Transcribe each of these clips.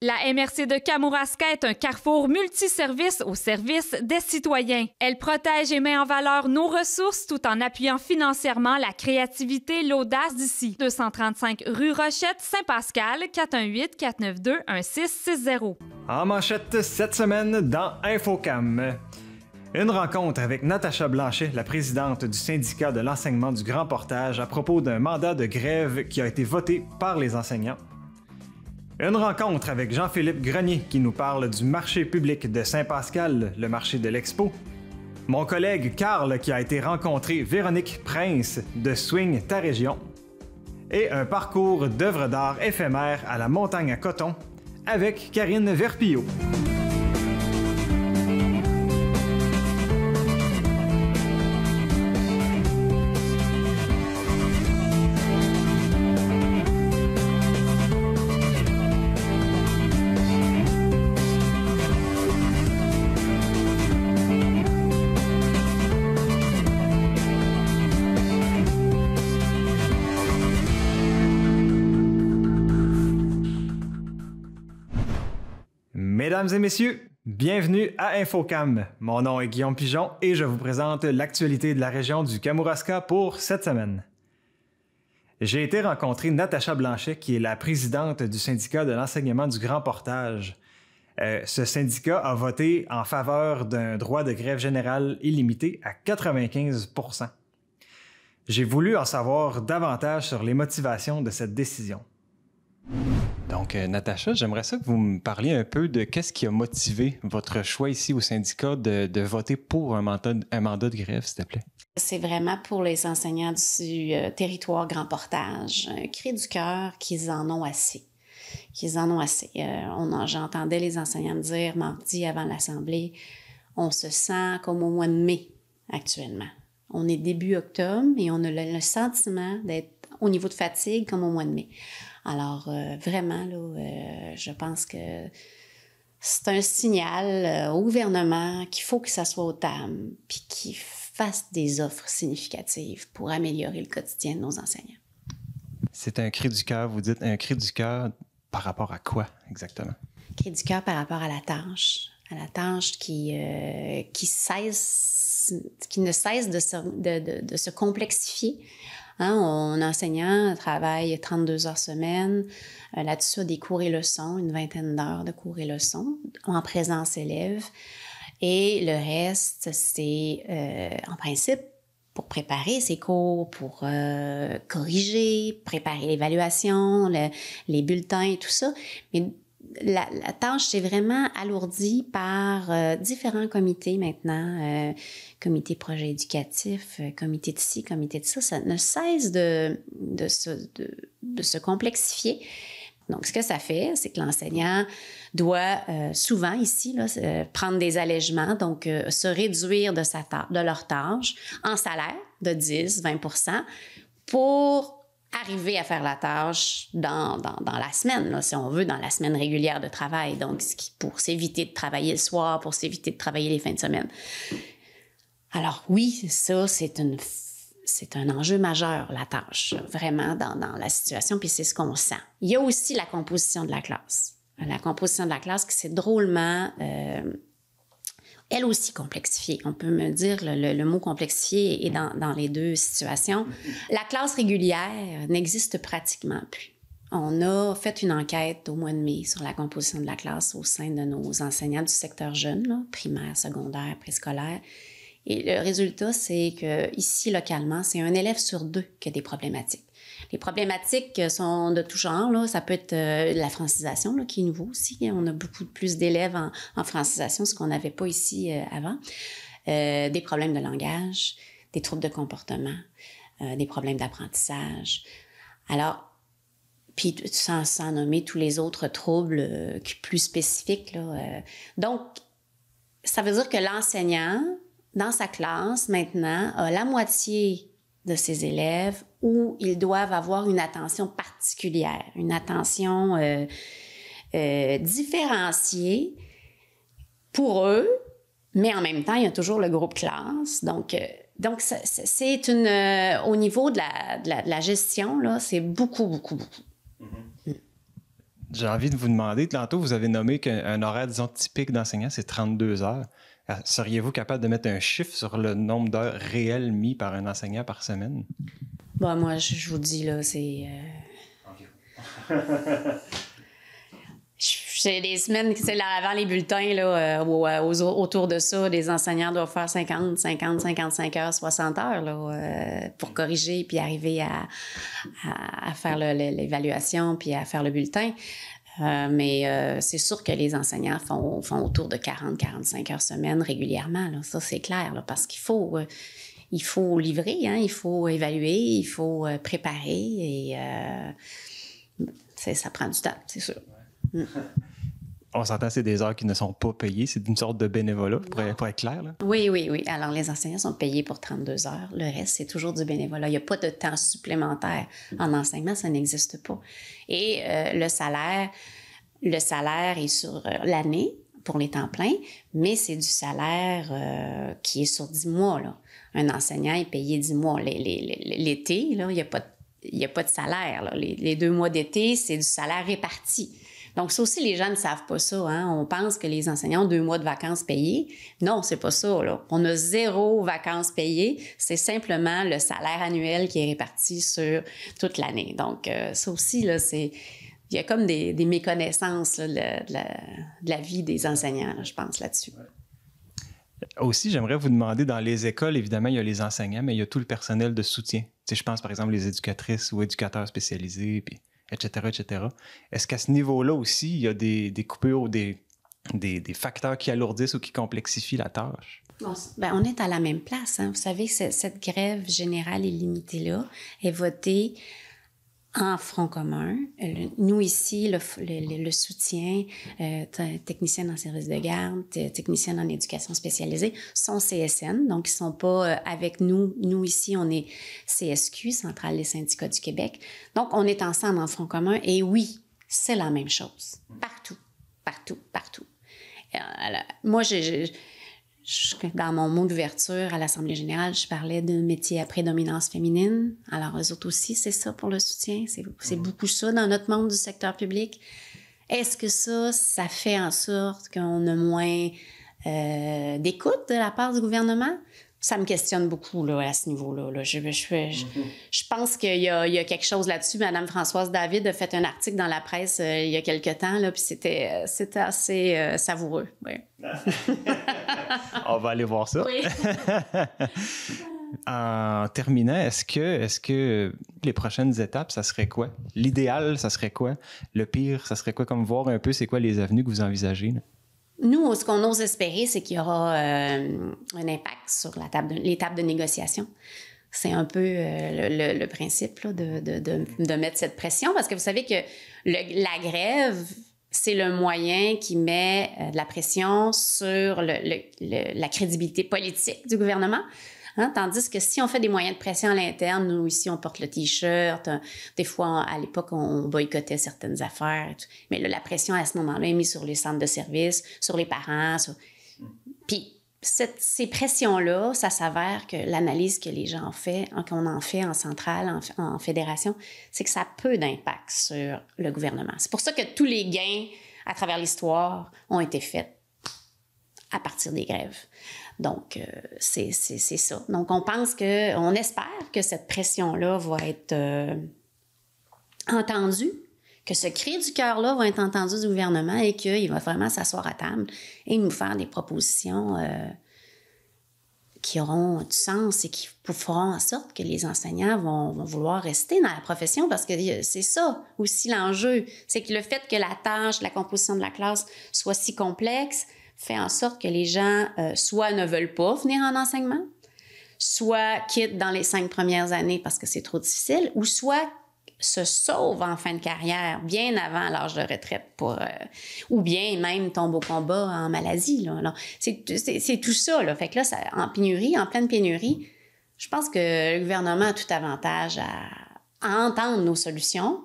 La MRC de Kamouraska est un carrefour multiservice au service des citoyens. Elle protège et met en valeur nos ressources tout en appuyant financièrement la créativité et l'audace d'ici. 235 rue Rochette, Saint-Pascal, 418-492-1660. En manchette cette semaine dans Infocam. Une rencontre avec Natacha Blanchet, la présidente du syndicat de l'enseignement du Grand Portage, à propos d'un mandat de grève qui a été voté par les enseignants. Une rencontre avec Jean-Philippe Grenier qui nous parle du marché public de Saint-Pascal, le marché de l'Expo. Mon collègue Carl qui a été rencontrer Véronique Prince de Swing ta région. Et un parcours d'œuvres d'art éphémères à la montagne à coton avec Karine Verpillot. Mesdames et messieurs, bienvenue à Infocam. Mon nom est Guillaume Pigeon et je vous présente l'actualité de la région du Kamouraska pour cette semaine. J'ai été rencontrer Natacha Blanchet, qui est la présidente du syndicat de l'enseignement du Grand Portage. Ce syndicat a voté en faveur d'un droit de grève général illimité à 95%. J'ai voulu en savoir davantage sur les motivations de cette décision. Donc, Natacha, j'aimerais ça que vous me parliez un peu de qu'est-ce qui a motivé votre choix ici au syndicat de voter pour un mandat de grève, s'il te plaît. C'est vraiment pour les enseignants du territoire Grand Portage, un cri du cœur qu'ils en ont assez. J'entendais les enseignants me dire mardi avant l'Assemblée, on se sent comme au mois de mai actuellement. On est début octobre et on a le sentiment d'être au niveau de fatigue comme au mois de mai. Alors, vraiment, là, je pense que c'est un signal au gouvernement qu'il faut que ça soit au table puis qu'il fasse des offres significatives pour améliorer le quotidien de nos enseignants. C'est un cri du cœur, vous dites un cri du cœur par rapport à quoi exactement? Cri du cœur par rapport à la tâche qui ne cesse de se complexifier. Hein, un enseignant travaille 32 heures semaine, là-dessus a des cours et leçons, une vingtaine d'heures de cours et leçons en présence élève. Et le reste, c'est en principe pour préparer ses cours, pour corriger, préparer l'évaluation, les bulletins et tout ça. Mais la tâche, c'est vraiment alourdie par différents comités maintenant, comité projet éducatif, comité de ci, comité de ça. Ça ne cesse de se complexifier. Donc, ce que ça fait, c'est que l'enseignant doit souvent ici là, prendre des allègements, donc se réduire de leur tâche en salaire de 10-20% pour arriver à faire la tâche dans la semaine, là, si on veut, dans la semaine régulière de travail. Donc, pour s'éviter de travailler le soir, pour s'éviter de travailler les fins de semaine. Alors oui, ça, c'est un enjeu majeur, la tâche, vraiment, dans la situation, puis c'est ce qu'on sent. Il y a aussi la composition de la classe. La composition de la classe qui s'est drôlement, elle aussi complexifiée. On peut me dire, le mot complexifié est dans les deux situations. La classe régulière n'existe pratiquement plus. On a fait une enquête au mois de mai sur la composition de la classe au sein de nos enseignants du secteur jeune, là, primaire, secondaire, préscolaire. Et le résultat, c'est que ici, localement, c'est un élève sur 2 qui a des problématiques. Les problématiques sont de tout genre, là. Ça peut être la francisation, là, qui est nouveau aussi. On a beaucoup plus d'élèves en francisation, ce qu'on n'avait pas ici avant. Des problèmes de langage, des troubles de comportement, des problèmes d'apprentissage. Alors, puis sans nommer tous les autres troubles plus spécifiques, là. Donc, ça veut dire que l'enseignant, dans sa classe, maintenant, a la moitié de ses élèves où ils doivent avoir une attention particulière, une attention différenciée pour eux, mais en même temps, il y a toujours le groupe classe. Donc c'est au niveau de la gestion, là, c'est beaucoup. J'ai envie de vous demander, tantôt, vous avez nommé qu'un horaire, disons, typique d'enseignant, c'est 32 heures. Seriez-vous capable de mettre un chiffre sur le nombre d'heures réelles mis par un enseignant par semaine? Bon, moi, je vous dis, là, c'est... C'est des semaines, c'est avant les bulletins, là, autour de ça, les enseignants doivent faire 50, 55 heures, 60 heures là, pour corriger puis arriver à faire l'évaluation puis à faire le bulletin. Mais c'est sûr que les enseignants font autour de 40-45 heures semaine régulièrement. Là. Ça, c'est clair, là, parce qu'il faut livrer, hein, il faut évaluer, il faut préparer et ça prend du temps, c'est sûr. On s'entend, c'est des heures qui ne sont pas payées. C'est une sorte de bénévolat, pour être clair. Là. Oui. Alors, les enseignants sont payés pour 32 heures. Le reste, c'est toujours du bénévolat. Il n'y a pas de temps supplémentaire en enseignement. Ça n'existe pas. Et le salaire est sur l'année pour les temps pleins, mais c'est du salaire qui est sur 10 mois. Là. Un enseignant est payé 10 mois. L'été, là, il n'y a pas de salaire. Là. Les 2 mois d'été, c'est du salaire réparti. Donc, ça aussi, les gens ne savent pas ça. Hein? On pense que les enseignants ont 2 mois de vacances payés. Non, c'est pas ça. Là. On a 0 vacances payées. C'est simplement le salaire annuel qui est réparti sur toute l'année. Donc, ça aussi, là, il y a comme des méconnaissances là, de la vie des enseignants, là, je pense, là-dessus. Aussi, j'aimerais vous demander, dans les écoles, évidemment, il y a les enseignants, mais il y a tout le personnel de soutien. Tu sais, je pense, par exemple, les éducatrices ou éducateurs spécialisés, puis etc. Est-ce qu'à ce niveau-là aussi, il y a des coupures ou des facteurs qui alourdissent ou qui complexifient la tâche? Bien, on est à la même place. Hein. Vous savez, cette grève générale illimitée-là est votée en front commun. Nous, ici, le soutien, technicienne en service de garde, technicienne en éducation spécialisée, sont CSN, donc ils ne sont pas avec nous. Nous, ici, on est CSQ, Centrale des syndicats du Québec. Donc, on est ensemble en front commun et oui, c'est la même chose. Partout. Alors, moi, dans mon mot d'ouverture à l'Assemblée générale, je parlais d'un métier à prédominance féminine. Alors, eux autres aussi, c'est ça pour le soutien. C'est beaucoup ça dans notre monde du secteur public. Est-ce que ça fait en sorte qu'on a moins d'écoute de la part du gouvernement? Ça me questionne beaucoup là, à ce niveau-là. Là. Je pense qu'il y a quelque chose là-dessus. Madame Françoise David a fait un article dans la presse il y a quelque temps, là, puis c'était assez savoureux. Oui. On va aller voir ça. Oui. En terminant, est-ce que les prochaines étapes, ça serait quoi? L'idéal, ça serait quoi? Le pire, ça serait quoi? Comme voir un peu c'est quoi les avenues que vous envisagez? Là? Nous, ce qu'on ose espérer, c'est qu'il y aura un impact sur les tables de négociation. C'est un peu le principe là, de mettre cette pression, parce que vous savez que la grève, c'est le moyen qui met de la pression sur la crédibilité politique du gouvernement. Hein? Tandis que si on fait des moyens de pression à l'interne, nous, ici, on porte le T-shirt. Des fois, à l'époque, on boycottait certaines affaires. Et tout. Mais là, la pression, à ce moment-là, est mise sur les centres de services, sur les parents. Puis, ces pressions-là, ça s'avère que l'analyse que les gens qu'on en fait en centrale, en fédération, c'est que ça a peu d'impact sur le gouvernement. C'est pour ça que tous les gains à travers l'histoire ont été faits à partir des grèves. Donc, c'est ça. Donc, on espère que cette pression-là va être entendue, que ce cri du cœur-là va être entendu du gouvernement et qu'il va vraiment s'asseoir à table et nous faire des propositions qui auront du sens et qui feront en sorte que les enseignants vont vouloir rester dans la profession, parce que c'est ça aussi l'enjeu. C'est que le fait que la tâche, la composition de la classe soit si complexe fait en sorte que les gens soit ne veulent pas venir en enseignement, soit quittent dans les 5 premières années parce que c'est trop difficile, ou soit se sauvent en fin de carrière, bien avant l'âge de retraite, ou bien même tombent au combat en maladie. Là. Alors, c'est tout ça. Là. Fait que là, en pleine pénurie, je pense que le gouvernement a tout avantage à entendre nos solutions,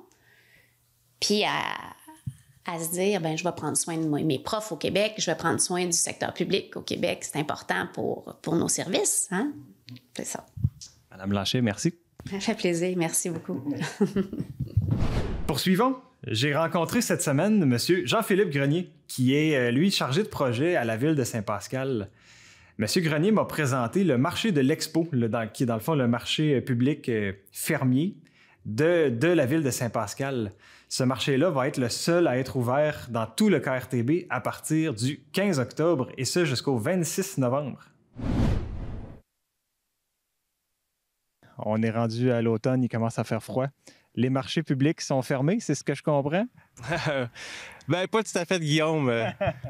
puis à se dire, je vais prendre soin de mes profs au Québec, je vais prendre soin du secteur public au Québec. C'est important pour nos services. Hein? C'est ça. Madame Blanchet, merci. Ça fait plaisir. Merci beaucoup. Poursuivons. J'ai rencontré cette semaine M. Jean-Philippe Grenier, qui est, lui, chargé de projet à la ville de Saint-Pascal. M. Grenier m'a présenté le marché de l'Expo, qui est dans le fond le marché public fermier de la ville de Saint-Pascal. Ce marché-là va être le seul à être ouvert dans tout le KRTB à partir du 15 octobre et ce jusqu'au 26 novembre. On est rendu à l'automne, il commence à faire froid. Les marchés publics sont fermés, c'est ce que je comprends? Ben pas tout à fait, Guillaume.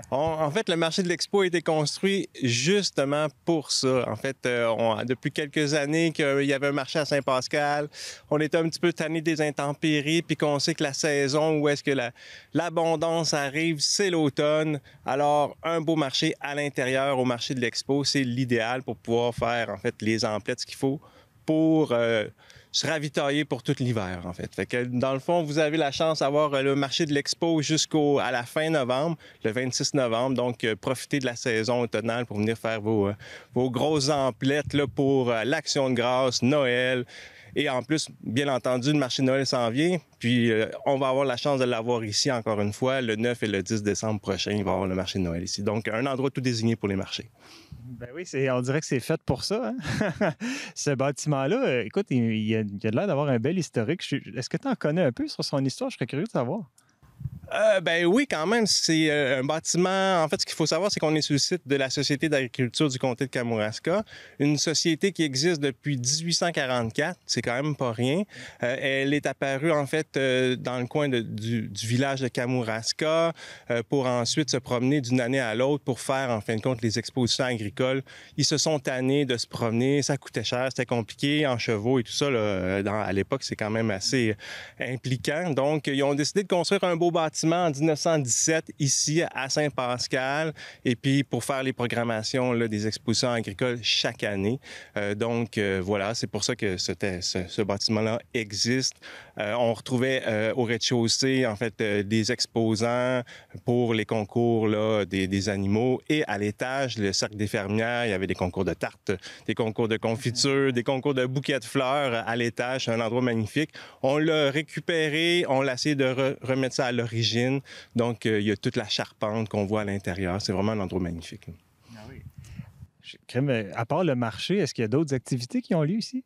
En fait, le marché de l'Expo a été construit justement pour ça. En fait, depuis quelques années qu'il y avait un marché à Saint-Pascal, on était un petit peu tanné des intempéries, puis qu'on sait que la saison où est-ce que l'abondance arrive, c'est l'automne. Alors, un beau marché à l'intérieur, au marché de l'Expo, c'est l'idéal pour pouvoir faire, en fait, les emplettes, ce qu'il faut pour se ravitailler pour tout l'hiver, en fait. Fait que, dans le fond, vous avez la chance d'avoir le marché de l'Expo jusqu'à la fin novembre, le 26 novembre. Donc, profitez de la saison automnale pour venir faire vos grosses emplettes là, pour l'Action de grâce, Noël. Et en plus, bien entendu, le marché de Noël s'en vient. Puis, on va avoir la chance de l'avoir ici, encore une fois, le 9 et le 10 décembre prochain. Il va y avoir le marché de Noël ici. Donc, un endroit tout désigné pour les marchés. Ben oui, on dirait que c'est fait pour ça. Hein? Ce bâtiment-là, écoute, il a de l'air d'avoir un bel historique. Est-ce que tu en connais un peu sur son histoire? Je serais curieux de savoir. Ben oui, quand même. C'est un bâtiment... En fait, ce qu'il faut savoir, c'est qu'on est sur le site de la Société d'agriculture du comté de Kamouraska, une société qui existe depuis 1844. C'est quand même pas rien. Elle est apparue, en fait, dans le coin du village de Kamouraska pour ensuite se promener d'une année à l'autre pour faire, en fin de compte, les expositions agricoles. Ils se sont tannés de se promener. Ça coûtait cher, c'était compliqué en chevaux et tout ça. Là, à l'époque, c'est quand même assez impliquant. Donc, ils ont décidé de construire un beau bâtiment en 1917 ici à Saint-Pascal et puis pour faire les programmations là, des expositions agricoles chaque année. Voilà, c'est pour ça que ce bâtiment-là existe. On retrouvait au rez-de-chaussée en fait des exposants pour les concours là, des animaux et à l'étage, le cercle des fermières, il y avait des concours de tartes, des concours de confiture, des concours de bouquets de fleurs à l'étage. C'est un endroit magnifique. On l'a récupéré, on l'a essayé de remettre ça à l'origine. Donc, il y a toute la charpente qu'on voit à l'intérieur. C'est vraiment un endroit magnifique. Ah oui. À part le marché, est-ce qu'il y a d'autres activités qui ont lieu ici?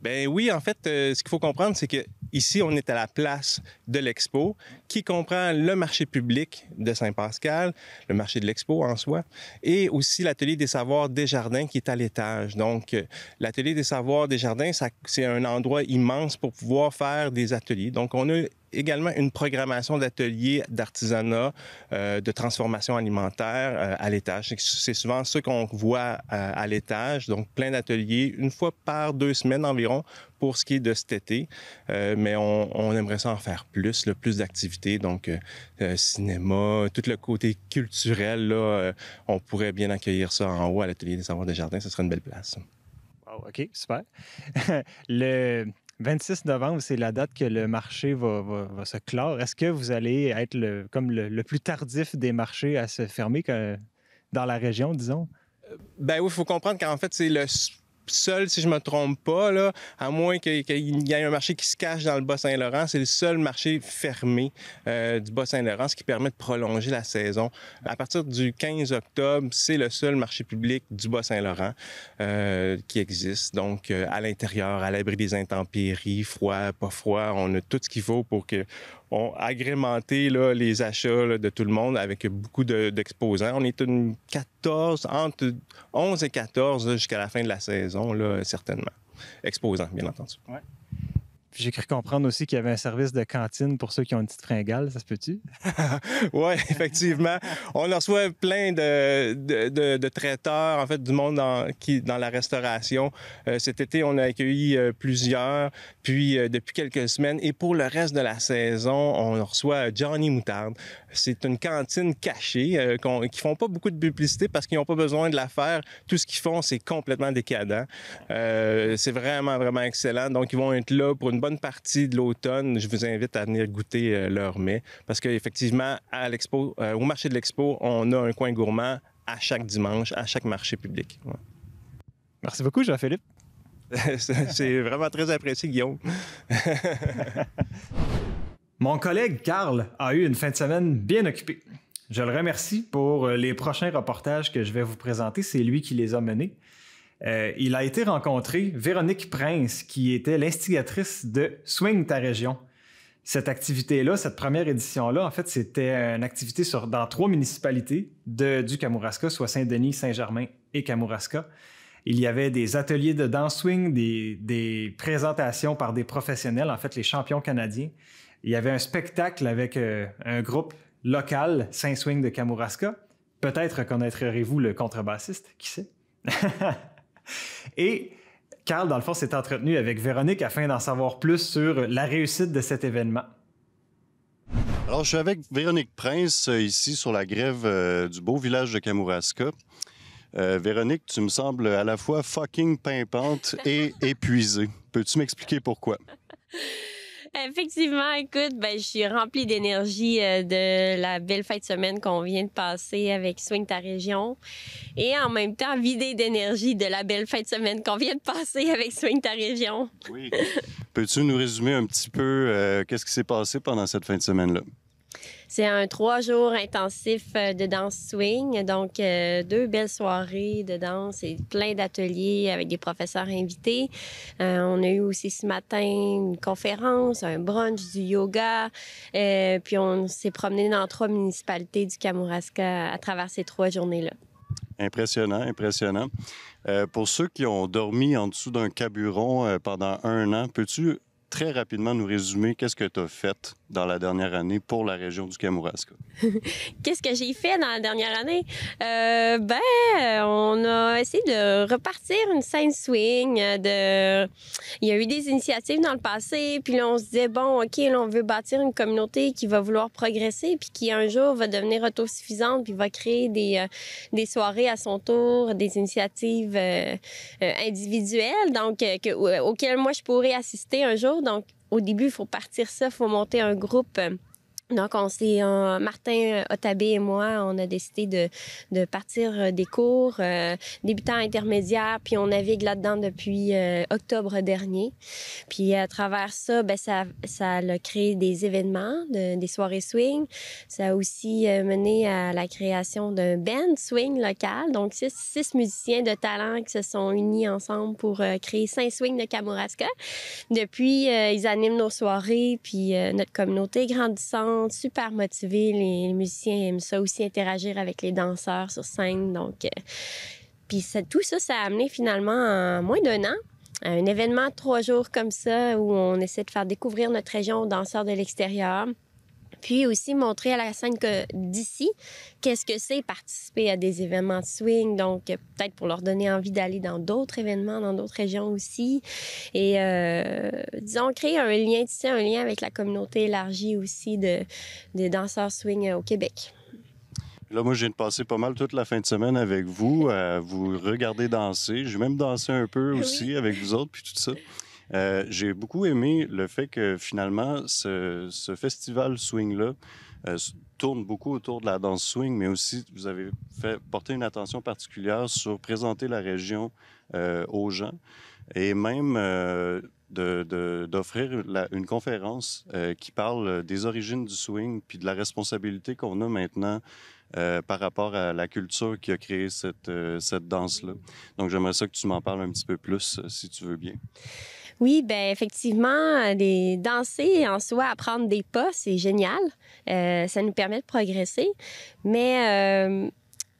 Ben oui, en fait, ce qu'il faut comprendre, c'est que ici, on est à la place de l'Expo, qui comprend le marché public de Saint-Pascal, le marché de l'Expo en soi, et aussi l'atelier des savoirs Desjardins qui est à l'étage. Donc, l'atelier des savoirs Desjardins, c'est un endroit immense pour pouvoir faire des ateliers. Donc, on a également une programmation d'ateliers d'artisanat, de transformation alimentaire à l'étage. C'est souvent ce qu'on voit à l'étage, donc plein d'ateliers, une fois par 2 semaines environ pour ce qui est de cet été. Mais on aimerait ça en faire plus, plus d'activités, donc cinéma, tout le côté culturel, là, on pourrait bien accueillir ça en haut à l'atelier des savoirs Desjardins, ce serait une belle place. Wow, OK, super. Le 26 novembre, c'est la date que le marché va se clore. Est-ce que vous allez être le plus tardif des marchés à se fermer dans la région, disons? Ben oui, il faut comprendre qu'en fait, c'est le seul, si je ne me trompe pas, là, à moins qu'il y ait un marché qui se cache dans le Bas-Saint-Laurent, c'est le seul marché fermé du Bas-Saint-Laurent, ce qui permet de prolonger la saison. À partir du 15 octobre, c'est le seul marché public du Bas-Saint-Laurent qui existe. Donc, à l'intérieur, à l'abri des intempéries, froid, pas froid, on a tout ce qu'il faut pour agrémenter là, les achats là, de tout le monde avec beaucoup d'exposants. On est entre 11 et 14 jusqu'à la fin de la saison, là, certainement. Exposants, bien entendu. Ouais. J'ai cru comprendre aussi qu'il y avait un service de cantine pour ceux qui ont une petite fringale, ça se peut-tu? Oui, effectivement. On en reçoit plein de traiteurs, en fait, du monde dans la restauration. Cet été, on a accueilli plusieurs, puis depuis quelques semaines. Et pour le reste de la saison, on reçoit Johnny Moutarde. C'est une cantine cachée qui font pas beaucoup de publicité parce qu'ils n'ont pas besoin de la faire. Tout ce qu'ils font, c'est complètement décadent. C'est vraiment, vraiment excellent. Donc, ils vont être là pour une bonne partie de l'automne. Je vous invite à venir goûter leur mets parce qu'effectivement, à l'Expo, au marché de l'Expo, on a un coin gourmand à chaque dimanche, à chaque marché public. Ouais. Merci beaucoup, Jean-Philippe. C'est vraiment très apprécié, Guillaume. Mon collègue Carl a eu une fin de semaine bien occupée. Je le remercie pour les prochains reportages que je vais vous présenter. C'est lui qui les a menés. Il a été rencontré Véronique Prince, qui était l'instigatrice de Swing ta région. Cette activité-là, cette première édition-là, en fait, c'était une activité dans 3 municipalités du Kamouraska, soit Saint-Denis, Saint-Germain et Kamouraska. Il y avait des ateliers de danse swing, des présentations par des professionnels, en fait, les champions canadiens. Il y avait un spectacle avec un groupe local, Saint-Swing de Kamouraska. Peut-être reconnaîtrez-vous le contrebassiste, qui sait? Et Carl, dans le fond, s'est entretenu avec Véronique afin d'en savoir plus sur la réussite de cet événement. Alors, je suis avec Véronique Prince, ici sur la grève du beau village de Kamouraska. Véronique, tu me sembles à la fois fucking pimpante et épuisée. Peux-tu m'expliquer pourquoi? Effectivement, écoute, je suis remplie d'énergie de la belle fin de semaine qu'on vient de passer avec Swing ta région et en même temps vidée d'énergie de la belle fin de semaine qu'on vient de passer avec Swing ta région. Oui. Peux-tu nous résumer un petit peu qu'est-ce qui s'est passé pendant cette fin de semaine-là? C'est un 3 jours intensif de danse swing, donc 2 belles soirées de danse et plein d'ateliers avec des professeurs invités. On a eu aussi ce matin une conférence, un brunch, du yoga, puis on s'est promené dans 3 municipalités du Kamouraska à travers ces 3 journées-là. Impressionnant, impressionnant. Pour ceux qui ont dormi en dessous d'un caburon pendant 1 an, peux-tu très rapidement nous résumer qu'est-ce que tu as fait dans la dernière année pour la région du Kamouraska? Qu'est-ce que j'ai fait dans la dernière année? On a essayé de repartir une scène swing. Il y a eu des initiatives dans le passé, puis là, on se disait, bon, OK, là, on veut bâtir une communauté qui va vouloir progresser, puis qui un jour va devenir autosuffisante, puis va créer des soirées à son tour, des initiatives individuelles, donc auxquelles moi, je pourrais assister un jour. Donc, au début, il faut partir ça, il faut monter un groupe. Donc, Martin Otabé et moi, on a décidé de partir des cours débutants intermédiaires, puis on navigue là-dedans depuis octobre dernier. Puis à travers ça, ça a créé des événements, des soirées swing. Ça a aussi mené à la création d'un band swing local. Donc, 6 musiciens de talent qui se sont unis ensemble pour créer Saint-Swing de Kamouraska. Depuis, ils animent nos soirées, puis notre communauté grandissante, super motivés. Les musiciens aiment ça aussi, interagir avec les danseurs sur scène. Donc, puis tout ça, ça a amené finalement en moins d'1 an à un événement de 3 jours comme ça où on essaie de faire découvrir notre région aux danseurs de l'extérieur. Puis aussi montrer à la scène d'ici qu'est-ce que c'est participer à des événements de swing. Donc, peut-être pour leur donner envie d'aller dans d'autres événements, dans d'autres régions aussi. Et, disons, créer un lien d'ici, un lien avec la communauté élargie aussi des danseurs swing au Québec. Là, moi, je viens de passer pas mal toute la fin de semaine avec vous, à vous regarder danser. J'ai même dansé un peu aussi avec vous autres, puis tout ça. J'ai beaucoup aimé le fait que finalement, ce festival swing-là tourne beaucoup autour de la danse swing, mais aussi vous avez porté une attention particulière sur présenter la région aux gens et même d'offrir une conférence qui parle des origines du swing puis de la responsabilité qu'on a maintenant par rapport à la culture qui a créé cette danse-là. Donc, j'aimerais ça que tu m'en parles un petit peu plus, si tu veux bien. Oui, effectivement, danser en soi, apprendre des pas, c'est génial. Ça nous permet de progresser, mais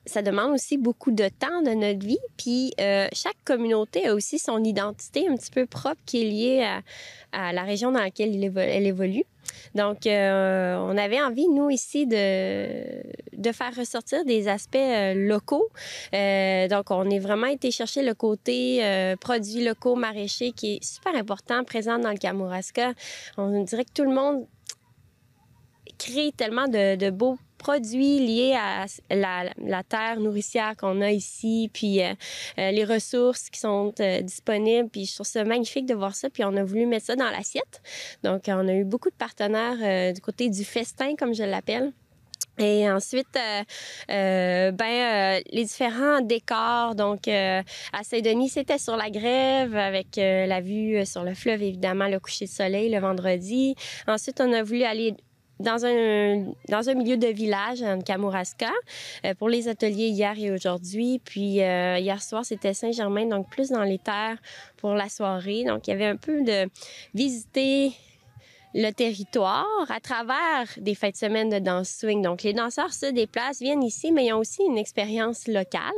ça demande aussi beaucoup de temps de notre vie. Puis chaque communauté a aussi son identité un petit peu propre qui est liée à la région dans laquelle elle évolue. Donc, on avait envie, nous, ici, de faire ressortir des aspects locaux. Donc, on est vraiment été chercher le côté produits locaux, maraîchers, qui est super important, présent dans le Kamouraska. On dirait que tout le monde crée tellement de beaux produits liés à la terre nourricière qu'on a ici, puis les ressources qui sont disponibles. Puis je trouve ça magnifique de voir ça, puis on a voulu mettre ça dans l'assiette. Donc, on a eu beaucoup de partenaires du côté du festin, comme je l'appelle. Et ensuite, les différents décors. Donc, à Saint-Denis, c'était sur la grève avec la vue sur le fleuve, évidemment, le coucher de soleil le vendredi. Ensuite, on a voulu aller dans un milieu de village, en Kamouraska, pour les ateliers hier et aujourd'hui. Puis, hier soir, c'était Saint-Germain, donc plus dans les terres pour la soirée. Donc, il y avait un peu de visiter le territoire à travers des fêtes de semaine de danse swing. Donc, les danseurs se déplacent, viennent ici, mais ils ont aussi une expérience locale,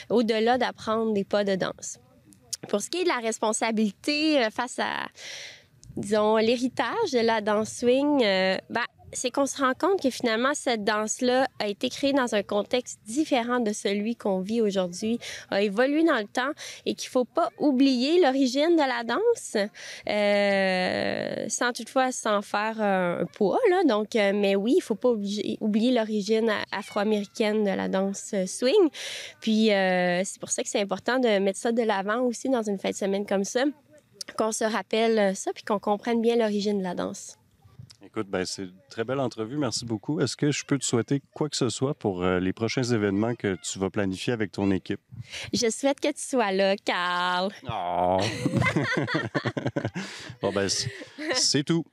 au-delà d'apprendre des pas de danse. Pour ce qui est de la responsabilité face à, disons, l'héritage de la danse swing, c'est qu'on se rend compte que finalement, cette danse-là a été créée dans un contexte différent de celui qu'on vit aujourd'hui, a évolué dans le temps et qu'il ne faut pas oublier l'origine de la danse, sans toutefois s'en faire un poids, là. Donc, mais oui, il ne faut pas oublier l'origine afro-américaine de la danse swing. Puis, c'est pour ça que c'est important de mettre ça de l'avant aussi dans une fête de semaine comme ça, qu'on se rappelle ça puis qu'on comprenne bien l'origine de la danse. Écoute, c'est une très belle entrevue. Merci beaucoup. Est-ce que je peux te souhaiter quoi que ce soit pour les prochains événements que tu vas planifier avec ton équipe? Je souhaite que tu sois là, Carl. Oh! Bon, c'est tout.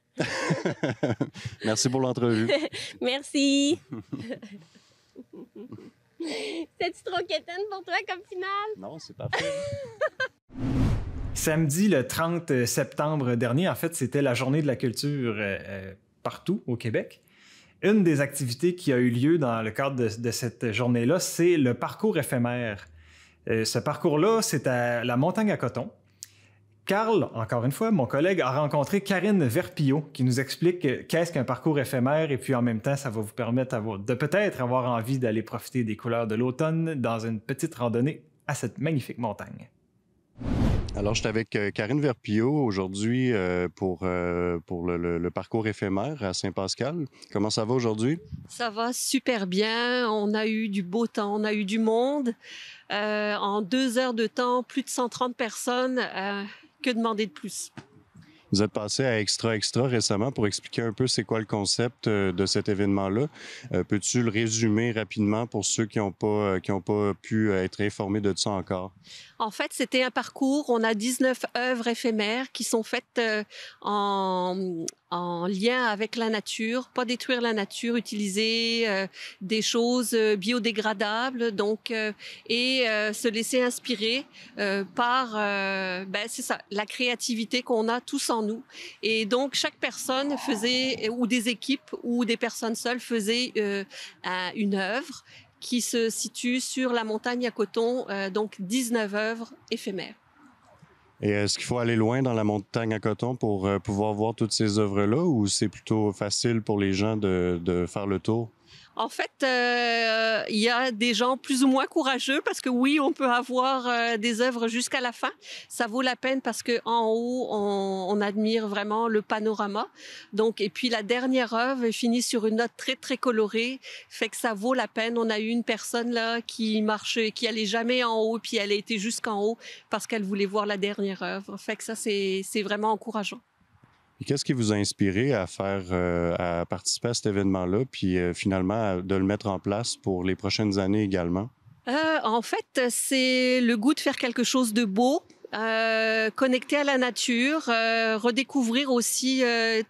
Merci pour l'entrevue. Merci. C'est-tu trop quétaine pour toi comme finale? Non, c'est parfait. Samedi, le 30 septembre dernier, en fait, c'était la journée de la culture partout au Québec. Une des activités qui a eu lieu dans le cadre de cette journée-là, c'est le parcours éphémère. Ce parcours-là, c'est à la Montagne à Coton. Carl, encore une fois, mon collègue, a rencontré Karine Verpillot qui nous explique qu'est-ce qu'un parcours éphémère et puis en même temps, ça va vous permettre de peut-être avoir envie d'aller profiter des couleurs de l'automne dans une petite randonnée à cette magnifique montagne. Alors, je suis avec Karine Verpillot aujourd'hui pour le parcours éphémère à Saint-Pascal. Comment ça va aujourd'hui? Ça va super bien. On a eu du beau temps, on a eu du monde. En 2 heures de temps, plus de 130 personnes. Que demander de plus? Vous êtes passé à Extra Extra récemment pour expliquer un peu c'est quoi le concept de cet événement-là. Peux-tu le résumer rapidement pour ceux qui n'ont pas pu être informés de ça encore? En fait, c'était un parcours. On a 19 œuvres éphémères qui sont faites en lien avec la nature, pas détruire la nature, utiliser des choses biodégradables, donc et se laisser inspirer par c'est ça, la créativité qu'on a tous en nous. Et donc chaque personne faisait, ou des équipes ou des personnes seules faisaient une œuvre qui se situe sur la montagne à Coton, donc 19 œuvres éphémères. Et est-ce qu'il faut aller loin dans la montagne à Coton pour pouvoir voir toutes ces œuvres-là ou c'est plutôt facile pour les gens de faire le tour? En fait, il y a des gens plus ou moins courageux parce que oui, on peut avoir des œuvres jusqu'à la fin. Ça vaut la peine parce que en haut, on admire vraiment le panorama. Donc, et puis la dernière œuvre finit sur une note très très colorée, fait que ça vaut la peine. On a eu une personne là qui allait jamais en haut, puis elle a été jusqu'en haut parce qu'elle voulait voir la dernière œuvre. Fait que ça, c'est vraiment encourageant. Et qu'est-ce qui vous a inspiré à à participer à cet événement-là, puis finalement de le mettre en place pour les prochaines années également? En fait, c'est le goût de faire quelque chose de beau, connecter à la nature, redécouvrir aussi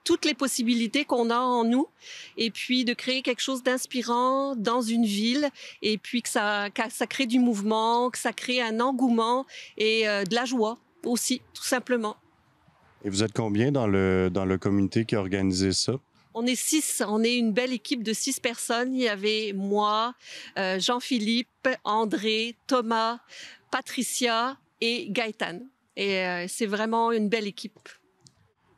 toutes les possibilités qu'on a en nous, et puis de créer quelque chose d'inspirant dans une ville, et puis que ça crée du mouvement, que ça crée un engouement et de la joie aussi, tout simplement. Et vous êtes combien dans le comité qui a organisé ça? On est 6. On est une belle équipe de 6 personnes. Il y avait moi, Jean-Philippe, André, Thomas, Patricia et Gaëtan. Et c'est vraiment une belle équipe.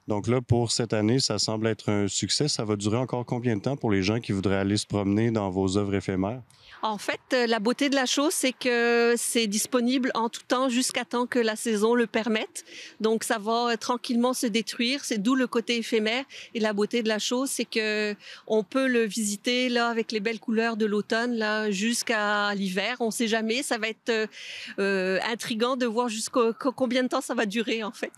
Donc là, pour cette année, ça semble être un succès. Ça va durer encore combien de temps pour les gens qui voudraient aller se promener dans vos œuvres éphémères? En fait, la beauté de la chose, c'est que c'est disponible en tout temps jusqu'à temps que la saison le permette. Donc, ça va tranquillement se détruire. C'est d'où le côté éphémère. Et la beauté de la chose, c'est que on peut le visiter là avec les belles couleurs de l'automne là jusqu'à l'hiver. On ne sait jamais. Ça va être intriguant de voir jusqu'à combien de temps ça va durer en fait.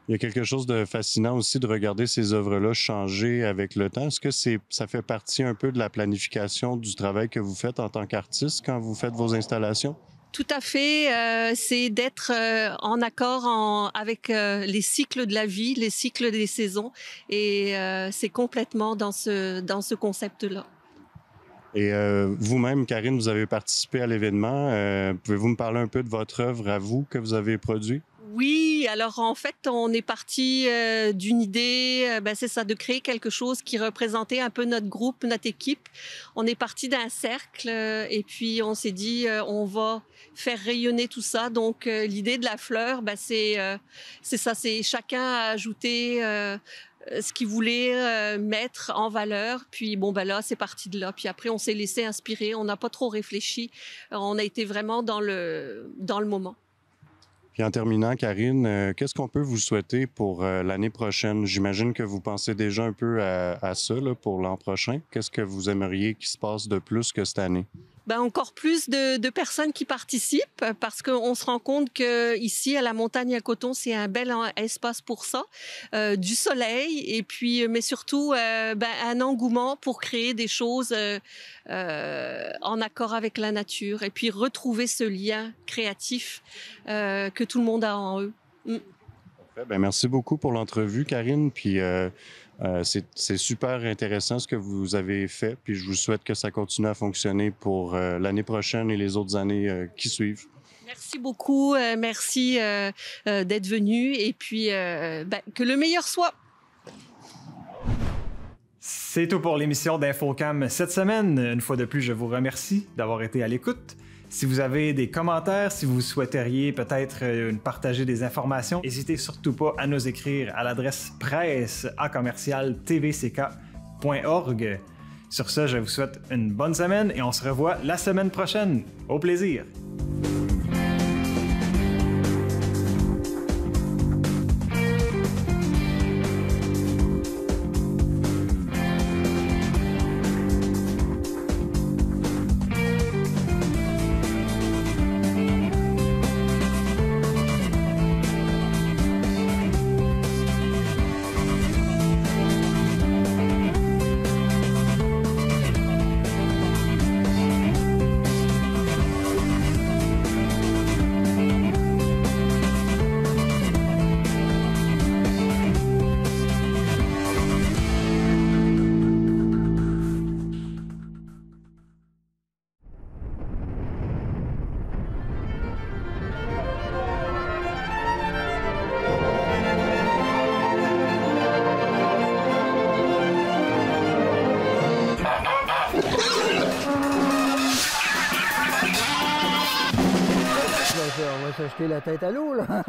Il y a quelque chose de fascinant aussi de regarder ces œuvres-là changer avec le temps. Est-ce que ça fait partie un peu de la planification du travail que vous faites en tant qu'artiste quand vous faites vos installations? Tout à fait, c'est d'être en accord avec les cycles de la vie, les cycles des saisons, et c'est complètement dans ce concept-là. Et vous-même, Karine, vous avez participé à l'événement. Pouvez-vous me parler un peu de votre œuvre à vous que vous avez produite? Oui, alors en fait, on est parti d'une idée, c'est ça, de créer quelque chose qui représentait un peu notre groupe, notre équipe. On est parti d'un cercle et puis on s'est dit, on va faire rayonner tout ça. Donc l'idée de la fleur, c'est ça, c'est chacun a ajouté ce qu'il voulait mettre en valeur. Puis là, c'est parti de là. Puis après, on s'est laissé inspirer. On n'a pas trop réfléchi. On a été vraiment dans le moment. Puis en terminant, Karine, qu'est-ce qu'on peut vous souhaiter pour l'année prochaine? J'imagine que vous pensez déjà un peu à ça là, pour l'an prochain. Qu'est-ce que vous aimeriez qu'il se passe de plus que cette année? Encore plus de personnes qui participent parce qu'on se rend compte que ici à la montagne à Coton, c'est un bel espace pour ça, du soleil et puis mais surtout un engouement pour créer des choses en accord avec la nature et puis retrouver ce lien créatif que tout le monde a en eux. Merci beaucoup pour l'entrevue, Karine. Puis c'est super intéressant ce que vous avez fait. Puis je vous souhaite que ça continue à fonctionner pour l'année prochaine et les autres années qui suivent. Merci beaucoup. Merci d'être venu. Et puis, que le meilleur soit. C'est tout pour l'émission d'Infocam cette semaine. Une fois de plus, je vous remercie d'avoir été à l'écoute. Si vous avez des commentaires, si vous souhaiteriez peut-être partager des informations, n'hésitez surtout pas à nous écrire à l'adresse presse@tvck.org. Sur ce, je vous souhaite une bonne semaine et on se revoit la semaine prochaine. Au plaisir! On va se jeter la tête à l'eau, là.